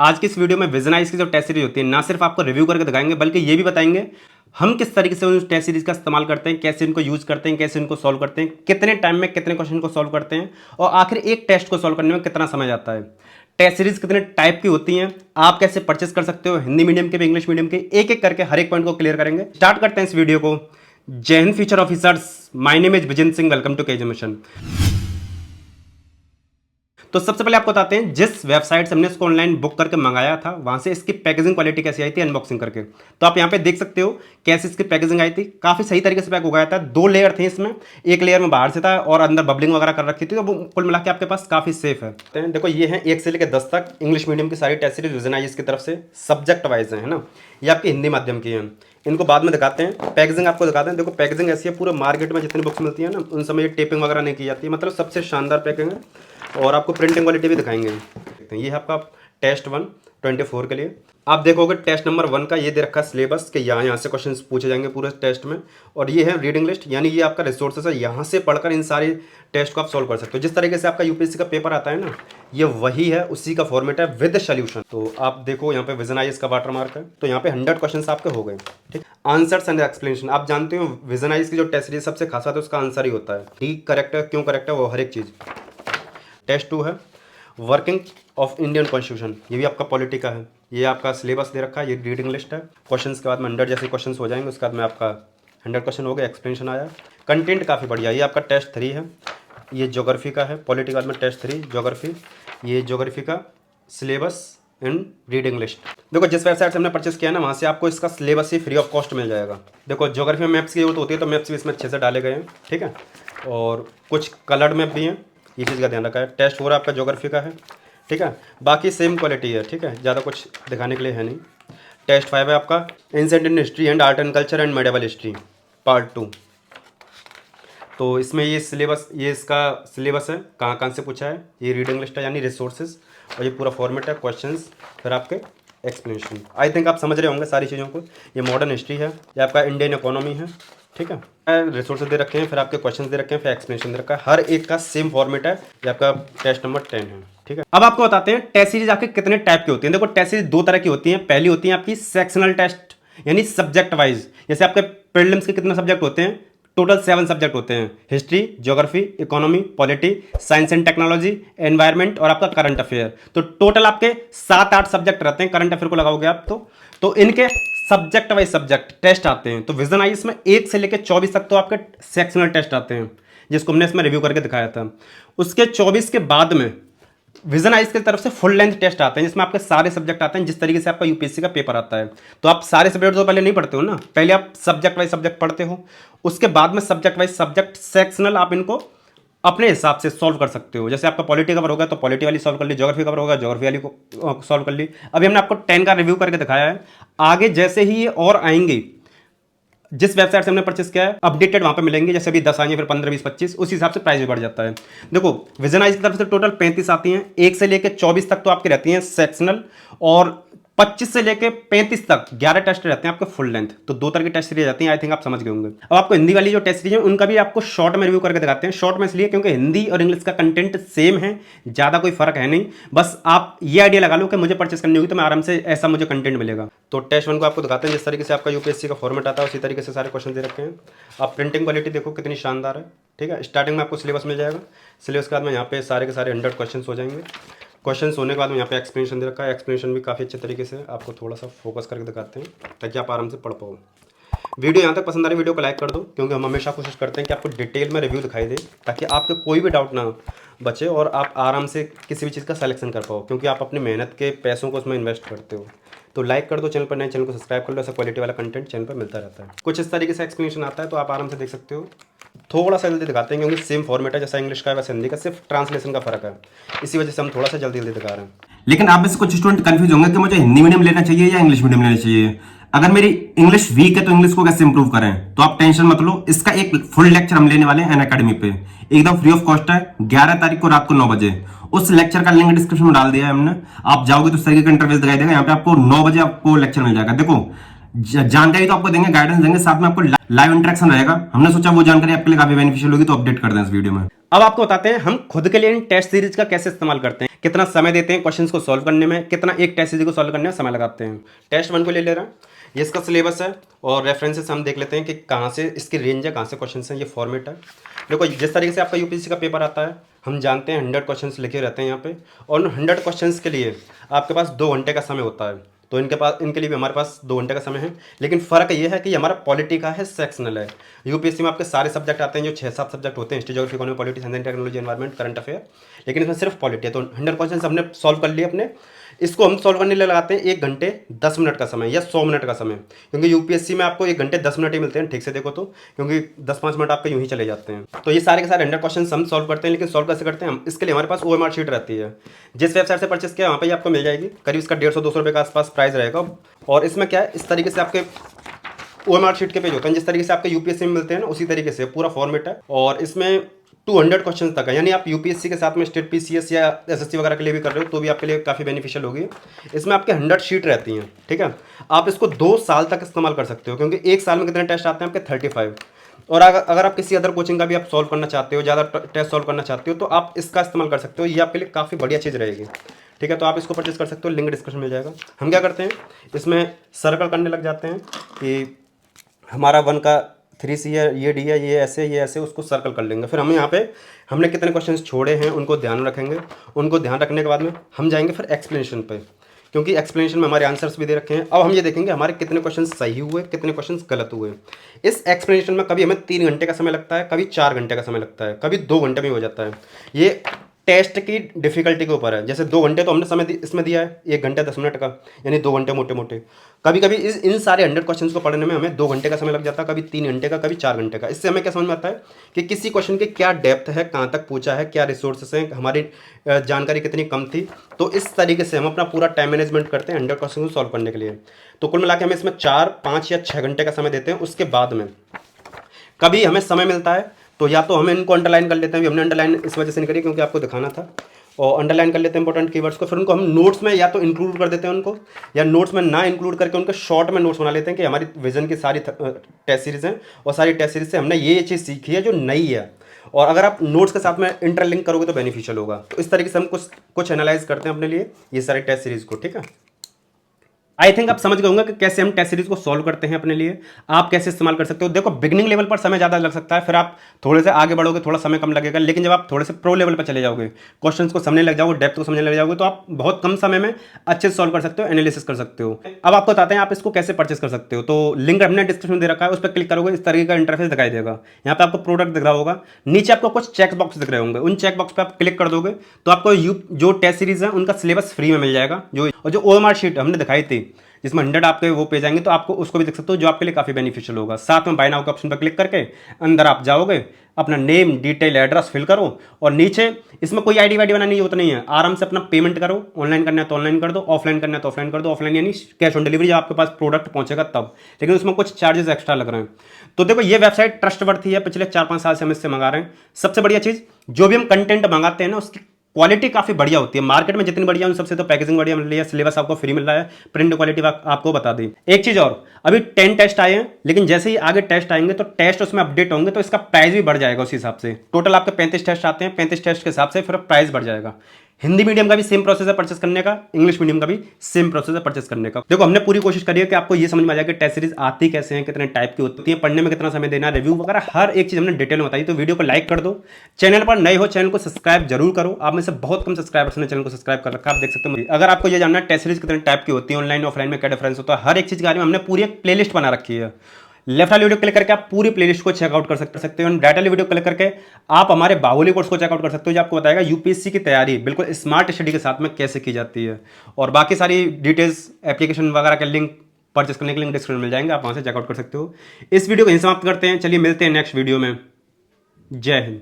आज की इस वीडियो में विजनाइज की जो टेस्ट सीरीज होती है ना सिर्फ आपको रिव्यू करके दिखाएंगे बल्कि ये भी बताएंगे हम किस तरीके से उस टेस्ट सीरीज का इस्तेमाल करते हैं, कैसे इनको यूज करते हैं, कैसे इनको सॉल्व करते हैं, कितने टाइम में कितने क्वेश्चन को सॉल्व करते हैं और आखिर एक टेस्ट को सॉल्व करने में कितना समय जाता है। टेस्ट सीरीज कितने टाइप की होती हैं, आप कैसे परचेस कर सकते हो, हिंदी मीडियम के भी इंग्लिश मीडियम के, एक एक करके हर एक पॉइंट को क्लियर करेंगे। स्टार्ट करते हैं इस वीडियो को। जय हिंद future officers, my name is Vijan Singh, welcome to KJ mission. तो सबसे पहले आपको बताते हैं जिस वेबसाइट से हमने इसको ऑनलाइन बुक करके मंगाया था वहां से इसकी पैकेजिंग क्वालिटी कैसी आई थी अनबॉक्सिंग करके। तो आप यहां पे देख सकते हो कैसे इसकी पैकेजिंग आई थी। काफी सही तरीके से पैक हो गया था। 2 लेयर थे इसमें, एक लेयर में बाहर से था और अंदर बबलिंग वगैरह कर रखी थी। तो वो कुल मिला के आपके पास काफी सेफ है। देखो ये है 1 से लेकर 10 तक इंग्लिश मीडियम की सारी टेस्ट सीरीज विजनाइज की तरफ से सब्जेक्ट वाइज है ना। ये आपकी हिंदी माध्यम की है। इनको बाद में दिखाते हैं। पैकेजिंग आपको दिखाते हैं। देखो पैकेजिंग ऐसी है, पूरे मार्केट में जितनी बुक्स मिलती है ना उन समय ये टेपिंग वगैरह नहीं की जाती है, मतलब सबसे शानदार पैकिंग है। और आपको प्रिंटिंग क्वालिटी भी दिखाएंगे। ये है आपका टेस्ट 1 24 के लिए। आप देखोगे टेस्ट नंबर 1 का ये दे रखा है सिलेबस कि यहाँ से क्वेश्चंस पूछे जाएंगे पूरे टेस्ट में। और ये है रीडिंग लिस्ट, यानी ये आपका रिसोर्सेस है, यहाँ से पढ़कर इन सारी टेस्ट को आप सॉल्व कर सकते हो। जिस तरीके से आपका यूपीएससी का पेपर आता है ना, ये वही है, उसी का फॉर्मेट है विद सोल्यूशन। तो आप देखो यहाँ पे विजनाइज का वाटर मार्क है। तो यहाँ पे 100 क्वेश्चन आपके हो गए। ठीक, आंसर्स एंड एक्सप्लेनेशन। आप जानते हो विजनाइज की जो टेस्ट सीरीज सबसे खास बात है उसका आंसर ही होता है। ठीक करेक्ट है, क्यों करेक्ट है, वो हर एक चीज़। टेस्ट 2 है वर्किंग ऑफ इंडियन कॉन्स्टिट्यूशन, ये भी आपका पॉलिटी का है। ये आपका सिलेबस दे रखा है, ये रीडिंग लिस्ट है। क्वेश्चंस के बाद में 100 जैसे क्वेश्चंस हो जाएंगे, उसके बाद में आपका 100 क्वेश्चन हो गए। एक्सप्लेनेशन आया, कंटेंट काफ़ी बढ़िया। ये आपका टेस्ट 3 है। ये ज्योग्राफी का है, पॉलिटी के बाद में टेस्ट 3 ज्योग्राफी। ये ज्योग्राफी का सिलेबस एंड रीडिंग लिस्ट। देखो जिस वेबसाइट से हमने परचेस किया ना वहाँ से आपको इसका सिलेबस ही फ्री ऑफ कॉस्ट मिल जाएगा। देखो ज्योग्राफी में मैप्स की जरूरत होती है तो मैप्स भी इसमें अच्छे से डाले गए हैं। ठीक है, और कुछ कलर्ड मैप भी हैं, ये चीज़ का ध्यान रखा है। टेस्ट 4 आपका ज्योग्राफी का है। ठीक है, बाकी सेम क्वालिटी है। ठीक है, ज़्यादा कुछ दिखाने के लिए है नहीं। टेस्ट 5 है आपका ancient Indian history and art and culture and medieval history part 2। तो इसमें ये सिलेबस, ये इसका सिलेबस है, कहाँ कहाँ से पूछा है। ये रीडिंग लिस्ट है यानी रिसोर्सेज, और ये पूरा फॉर्मेट है, क्वेश्चंस, फिर आपके एक्सप्लेनेशन। आई थिंक आप समझ रहे होंगे सारी चीज़ों को। ये मॉडर्न हिस्ट्री है, ये आपका इंडियन इकोनॉमी है। ठीक है, रिसोर्सेज दे रखे हैं, फिर आपके क्वेश्चंस दे रखे हैं, फिर एक्सप्लेनेशन दे रखा है। हर एक का सेम फॉर्मेट है। ये आपका टेस्ट नंबर 10 है। ठीक है, अब आपको बताते हैं टेस्ट सीरीज आपके कितने टाइप की होती है। देखो टेस्ट सीरीज 2 तरह की होती है। पहली होती है आपकी सेक्शनल टेस्ट, यानी सब्जेक्ट वाइज। जैसे आपके प्रीलिम्स के कितने सब्जेक्ट होते हैं, टोटल 7 सब्जेक्ट होते हैं। History, geography, economy, polity, science and technology, environment और आपका करंट अफेयर। तो टोटल आपके 7-8 सब्जेक्ट रहते हैं। करंट अफेयर को लगाओगे आप तो इनके सब्जेक्ट वाइज सब्जेक्ट टेस्ट आते हैं। तो विजनाइज में 1 से लेकर 24 तक तो आपके सेक्शनल टेस्ट आते हैं, जिसको हमने इसमें रिव्यू करके दिखाया था। उसके 24 के बाद में विजनाइज की तरफ से फुल लेंथ टेस्ट आते हैं, जिसमें आपके सारे सब्जेक्ट आते हैं। जिस तरीके से आपका यूपीएससी का पेपर आता है, तो आप सारे सब्जेक्ट तो पहले नहीं पढ़ते हो ना, पहले आप सब्जेक्ट वाइज सब्जेक्ट पढ़ते हो। उसके बाद में सब्जेक्ट वाइज सब्जेक्ट सेक्शनल आप इनको अपने हिसाब से सॉल्व कर सकते हो। जैसे आपका पॉलिटी कवर होगा तो पॉलिटी वाली सॉल्व कर ली, ज्योग्राफी कवर होगा ज्योग्राफी वाली को सॉल्व कर ली। अभी हमने आपको 10 का रिव्यू करके दिखाया है। आगे जैसे ही ये और आएंगे, जिस वेबसाइट से हमने परचेस किया है अपडेटेड वहां पे मिलेंगे। जैसे अभी 10 आएंगे, फिर 15, 20, 25, उस हिसाब से प्राइस भी बढ़ जाता है। देखो विजनाइज की तरफ से टोटल 35 आती हैं। 1 से लेकर 24 तक तो आपकी रहती हैं सेक्शनल, और 25 से लेकर 35 तक 11 टेस्ट रहते हैं आपके फुल लेंथ। तो 2 तरह की टेस्ट सीरीज आती हैं। आई थिंक आप समझ गए होंगे। अब आपको हिंदी वाली जो टेस्ट सीरीज है उनका भी आपको शॉर्ट में रिव्यू करके दिखाते हैं। शॉर्ट में इसलिए क्योंकि हिंदी और इंग्लिश का कंटेंट सेम है, ज़्यादा कोई फर्क है नहीं। बस आप ये आइडिया लगा लो कि मुझे परचेस करनी होगी तो मैं आराम से ऐसा मुझे कंटेंट मिलेगा। तो टेस्ट 1 को आपको दिखाते हैं जिस तरीके से आपका यूपीएससी का फॉर्मेट आता है उसी तरीके से सारे क्वेश्चन दे रखे हैं। आप प्रिंटिंग क्वालिटी देखो कितनी शानदार है। ठीक है, स्टार्टिंग में आपको सिलेबस मिल जाएगा। सिलेबस के बाद में यहाँ पे सारे के सारे 100 क्वेश्चन हो जाएंगे। क्वेश्चन होने के बाद में यहाँ पे एक्सप्लेनेशन दे रखा है। एक्सप्लेनेशन भी काफ़ी अच्छे तरीके से आपको थोड़ा सा फोकस करके दिखाते हैं ताकि आप आराम से पढ़ पाओ। वीडियो यहाँ तक पसंद आ रही वीडियो को लाइक कर दो, क्योंकि हम हमेशा कोशिश करते हैं कि आपको डिटेल में रिव्यू दिखाई दे ताकि आपको कोई भी डाउट ना बचे और आप आराम से किसी भी चीज़ का सिलेक्शन कर पाओ, क्योंकि आप अपनी मेहनत के पैसों को उसमें इन्वेस्ट करते हो। तो लाइक कर दो चैनल पर, नए चैनल को सब्सक्राइब कर लो। ऐसा क्वालिटी वाला कंटेंट चैनल पर मिलता रहता है। कुछ इस तरीके से एक्सप्लेनेशन आता है तो आप आराम से देख सकते हो। थोड़ा सा जल्दी दिखाते हैं क्योंकि सेम फॉर्मेट है जैसा इंग्लिश का है वैसे हिंदी का, सिर्फ ट्रांसलेशन का फर्क है, इसी वजह से हम थोड़ा सा जल्दी जल्दी दिखा रहे हैं। लेकिन आप में से कुछ स्टूडेंट कंफ्यूज होंगे कि मुझे हिंदी मीडियम लेना चाहिए या इंग्लिश मीडियम लेना चाहिए। अगर मेरी इंग्लिश वीक है तो इंग्लिश को कैसे इंप्रूव करें, तो आप टेंशन मत लो। इसका एक फुल लेक्चर हम लेने वाले हैं अनअकैडमी पे, एकदम फ्री ऑफ कॉस्ट है। 11 तारीख को रात को 9 बजे। उस लेक्चर का लिंक डिस्क्रिप्शन में डाल दिया है हमने। आप जाओगे तो इस तरीके का इंटरफेस दिखाई देगा। यहाँ पे आपको 9 बजे आपको लेक्चर मिल जाएगा। देखो जानकारी तो आपको देंगे, गाइडेंस देंगे, साथ में आपको लाइव इंटरेक्शन रहेगा। हमने सोचा वो जानकारी आपके लिए काफी बेनिफिशियल होगी, तो अपडेट कर दें इस वीडियो में। अब आपको बताते हैं हम खुद के लिए इन टेस्ट सीरीज का कैसे इस्तेमाल करते हैं, कितना समय देते हैं क्वेश्चंस को सॉल्व करने में, कितना एक टेस्ट सीरीज को सॉल्व करने में समय लगाते हैं। टेस्ट 1 को ले रहे हैं, ये इसका सिलेबस है और रेफरेंसेस हम देख लेते हैं कि कहाँ से इसकी रेंज है, कहाँ से क्वेश्चन हैं, ये फॉर्मेट है। देखो जिस तरीके से आपका यूपीएससी का पेपर आता है, हम जानते हैं 100 क्वेश्चंस लिखे रहते हैं यहाँ पे, और उन 100 क्वेश्चंस के लिए आपके पास 2 घंटे का समय होता है। तो इनके लिए भी हमारे पास 2 घंटे का समय है, लेकिन फ़र्क ये है कि हमारा पॉलिटी का है, सेक्शनल है। यूपीएससी में आपके सारे सब्जेक्ट आते हैं, जो 6-7 सब्जेक्ट होते हैं, history, geography, economy, polity, science and technology, environment, current affair, लेकिन इसमें सिर्फ पॉलिटी है। तो 100 क्वेश्चन हमने सॉल्व कर लिए अपने। इसको हम सॉल्व करने लगाते हैं 1 घंटे 10 मिनट का समय या 100 मिनट का समय, क्योंकि यूपीएससी में आपको 1 घंटे 10 मिनट ही मिलते हैं ठीक से देखो तो, क्योंकि 10-5 मिनट आपके यूं ही चले जाते हैं। तो ये सारे के सारे 100 क्वेश्चन हम सॉल्व करते हैं, लेकिन सॉल्व कैसे करते हैं हम, इसके लिए हमारे पास ओएमआर शीट रहती है। जिस वेबसाइट से परचेस किया वहाँ पर आपको मिल जाएगी, करीब इसका 150-200 रुपये के आसपास प्राइस रहेगा। और इसमें क्या है, इस तरीके से आपके ओएमआर शीट के पेज होते हैं, जिस तरीके से आपके यूपीएससी में मिलते हैं ना, उसी तरीके से पूरा फॉर्मेट है। और इसमें 200 क्वेश्चन तक है, यानी आप यूपीएससी के साथ में स्टेट पीसीएस या एसएससी वगैरह के लिए भी कर रहे हो तो भी आपके लिए काफ़ी बेनिफिशियल होगी। इसमें आपके 100 शीट रहती हैं, ठीक है। आप इसको 2 साल तक इस्तेमाल कर सकते हो, क्योंकि 1 साल में कितने टेस्ट आते हैं आपके 35। और अगर आप किसी अदर कोचिंग का भी आप सॉल्व करना चाहते हो, ज़्यादा टेस्ट सॉल्व करना चाहते हो, तो आप इसका इस्तेमाल कर सकते हो। ये आपके लिए काफ़ी बढ़िया चीज़ रहेगी, ठीक है। तो आप इसको परचेस कर सकते हो, लिंक डिस्क्रिप्शन मिल जाएगा। हम क्या करते हैं, इसमें सर्कल करने लग जाते हैं कि हमारा 1 का 3C है, ये D है, ये ऐसे, उसको सर्कल कर लेंगे। फिर हम यहाँ पे हमने कितने क्वेश्चंस छोड़े हैं उनको ध्यान रखेंगे। उनको ध्यान रखने के बाद में हम जाएंगे फिर एक्सप्लेनेशन पे, क्योंकि एक्सप्लेनेशन में हमारे आंसर्स भी दे रखे हैं। अब हम ये देखेंगे हमारे कितने क्वेश्चन सही हुए, कितने क्वेश्चन गलत हुए। इस एक्सप्लेनेशन में कभी हमें 3 घंटे का समय लगता है, कभी 4 घंटे का समय लगता है, कभी 2 घंटे में हो जाता है। ये टेस्ट की डिफिकल्टी के ऊपर है। जैसे 2 घंटे तो हमने समय इसमें दिया है, 1 घंटे 10 मिनट का, यानी 2 घंटे मोटे मोटे। कभी कभी इन सारे 100 क्वेश्चन को पढ़ने में हमें 2 घंटे का समय लग जाता है, कभी 3 घंटे का, कभी 4 घंटे का। इससे हमें क्या समझ में आता है कि किसी क्वेश्चन की क्या डेप्थ है, कहाँ तक पूछा है, क्या रिसोर्सेस हैं, हमारी जानकारी कितनी कम थी। तो इस तरीके से हम अपना पूरा टाइम मैनेजमेंट करते हैं 100 क्वेश्चन को सॉल्व करने के लिए। तो कुल मिला के हमें इसमें 4, 5 या 6 घंटे का समय देते हैं। उसके बाद में कभी हमें समय मिलता है तो या तो हम इनको अंडरलाइन कर लेते हैं, हमने अंडरलाइन इस वजह से नहीं करी क्योंकि आपको दिखाना था, और अंडरलाइन कर लेते हैं इंपॉर्टेंट कीवर्ड्स को। फिर उनको हम नोट्स में या तो इंक्लूड कर देते हैं उनको, या नोट्स में ना इंक्लूड करके उनके शॉर्ट में नोट्स बना लेते हैं कि हमारी विजन की सारी टेस्ट सीरीज़ हैं, और सारी टेस्ट सीरीज से हमने ये चीज़ सीखी है जो नई है। और अगर आप नोट्स के साथ में इंटरलिंक करोगे तो बेनिफिशियल होगा। तो इस तरीके से हम कुछ एनालाइज करते हैं अपने लिए ये सारी टेस्ट सीरीज़ को, ठीक है। आई थिंक आप समझ गए होंगे कि कैसे हम टेस्ट सीरीज को सॉल्व करते हैं अपने लिए, आप कैसे इस्तेमाल कर सकते हो। देखो बिगिनिंग लेवल पर समय ज़्यादा लग सकता है, फिर आप थोड़े से आगे बढ़ोगे थोड़ा समय कम लगेगा, लेकिन जब आप थोड़े से प्रो लेवल पर चले जाओगे, क्वेश्चंस को समझने लग जाओगे, डेप्थ को समझने लग जाओगे, तो आप बहुत कम समय में अच्छे से सॉल्व कर सकते हो, एनालिसिस कर सकते हो। अब आपको बताते हैं आप इसको कैसे परचेस कर सकते हो। तो लिंक हमने डिस्क्रिप्शन दे रखा है, उस पर क्लिक करोगे इस तरीके का इंटरफेस दिखाई देगा। यहाँ पे आपको प्रोडक्ट दिख रहा होगा, नीचे आपको कुछ चेक बॉक्स दिख रहे होंगे, उन चेक बॉक्स पे आप क्लिक कर दोगे तो आपको जो टेस्ट सीरीज है उनका सिलेबस फ्री में मिल जाएगा। जो ओएमआर शीट हमने दिखाई थी जिसमें 100 आपके वो पेज आएंगे, तो आपको उसको भी देख सकते हो, जो आपके लिए काफ़ी बेनिफिशियल होगा। साथ में बाय नाउ के ऑप्शन पर क्लिक करके अंदर आप जाओगे, अपना नेम, डिटेल, एड्रेस फिल करो, और नीचे इसमें कोई आईडी वाईडी बनानी जरूरत नहीं है, आराम से अपना पेमेंट करो। ऑनलाइन करना है तो ऑनलाइन कर दो, ऑफलाइन करना है तो ऑफलाइन कर दो। ऑफलाइन यानी कैश ऑन डिलीवरी, जब आपके पास प्रोडक्ट पहुंचेगा तब, लेकिन उसमें कुछ चार्जेस एक्स्ट्रा लग रहे हैं। तो देखो ये वेबसाइट ट्रस्टवर्थी है, पिछले 4-5 साल से हम इससे मंगा रहे हैं। सबसे बढ़िया चीज़, जो भी हम कंटेंट मंगाते हैं ना उसकी क्वालिटी काफ़ी बढ़िया होती है। मार्केट में जितनी बढ़िया उन सबसे तो पैकेजिंग बढ़िया मिल रही है, सिलेबस आपको फ्री मिल रहा है, प्रिंट क्वालिटी आपको बता दी। एक चीज़ और, अभी 10 टेस्ट आए हैं, लेकिन जैसे ही आगे टेस्ट आएंगे तो टेस्ट उसमें अपडेट होंगे, तो इसका प्राइस भी बढ़ जाएगा उस हिसाब से। टोटल आपके 35 टेस्ट आते हैं, 35 टेस्ट के हिसाब से फिर प्राइस बढ़ जाएगा। हिंदी मीडियम का भी सेम प्रोसेस है परचेस करने का, इंग्लिश मीडियम का भी सेम प्रोसेस है परचेस करने का। देखो हमने पूरी कोशिश करी है कि आपको ये समझ में आ जाए कि टेस्ट सीरीज आती कैसे हैं, कितने टाइप की होती है, पढ़ने में कितना समय देना, रिव्यू वगैरह हर एक चीज हमने डिटेल में बताई। तो वीडियो को लाइक कर दो, चैनल पर नए हो चैनल को सब्सक्राइब जरूर करो। आप में से बहुत कम सब्सक्राइबर्स ने चैनल को सब्सक्राइब कर रखा है, आप देख सकते हो। अगर आपको ये जानना है टेस्ट सीरीज कितने टाइप की होती है, ऑनलाइन ऑफलाइन में क्या डिफरेंस होता है, हर एक चीज के बारे में हमने पूरी एक प्लेलिस्ट बना रखी है। लेफ्ट वाली वीडियो क्लिक करके आप पूरी प्लेलिस्ट को चेकआउट कर सकते हो। राइट वाली वीडियो क्लिक करके आप हमारे बाहुली कोर्स को चेकआउट कर सकते हो, जो आपको बताएगा यूपीएससी की तैयारी बिल्कुल स्मार्ट स्टडी के साथ में कैसे की जाती है। और बाकी सारी डिटेल्स, एप्लीकेशन वगैरह के लिंक, परचेस करने के लिंक डिस्क्रिप्शन मिल जाएंगे, आप वहां से चेकआउट कर सकते हो। इस वीडियो को यहीं समाप्त करते हैं, चलिए मिलते हैं नेक्स्ट वीडियो में। जय हिंद।